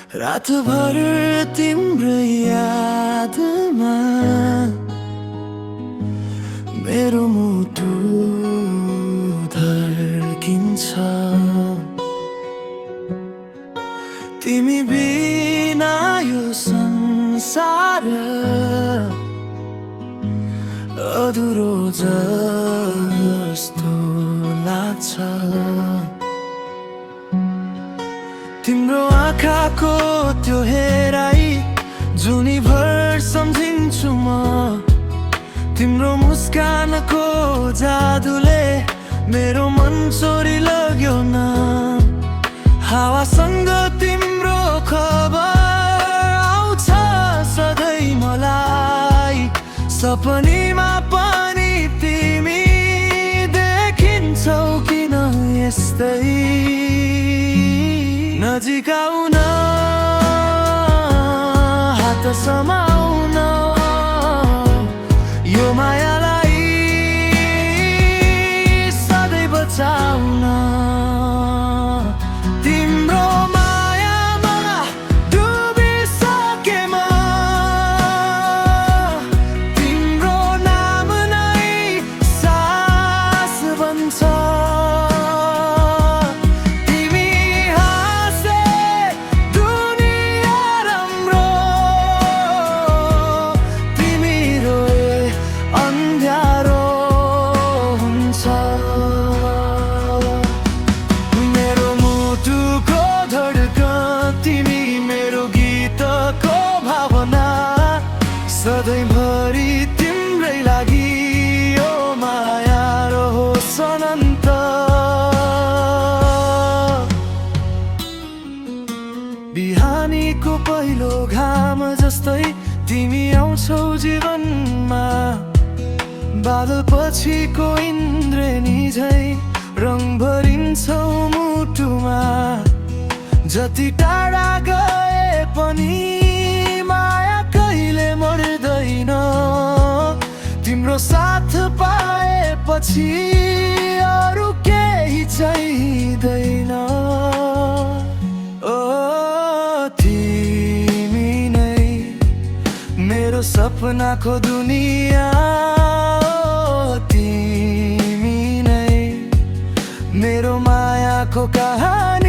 रातभर तिम्रो यादमा मेरो मुटु धड्किन्छ। तिमी बिना यो संसार अधुरो जस्तो लाग्छ। तिम्रो आँखाको त्यो हेराइ जुनीभर सम्झिन्छु म। तिम्रो मुस्कानको जादुले मेरो मन चोरी लग्यो न। हावासँग तिम्रो खबर आउँछ सधैँ मलाई। सपनीमा पनि तिमी देखिन्छौ किन यस्तै। नजिक आउन हात समाउन यो मायालाई सधैँ बचाउन। तिम्रो मायामा डुबिसके म। तिम्रो नाम नै सास बन्छ। सधैँभरि तिम्रै लागि यो माया रहोस् अनन्त। बिहानीको पहिलो घाम जस्तै तिमी आउँछौ जीवनमा। बादल पछिको इन्द्रेणी झै रङ भरिन्छौ मुटुमा। जति टाढा गए पनि माया कहिले मर्दैन। तिम्रो साथ पाएपछि अरू केही चाहिँदैन। ओ तिमी नै मेरो सपनाको दुनिया। ओ तिमी नै मेरो मायाको कहानी।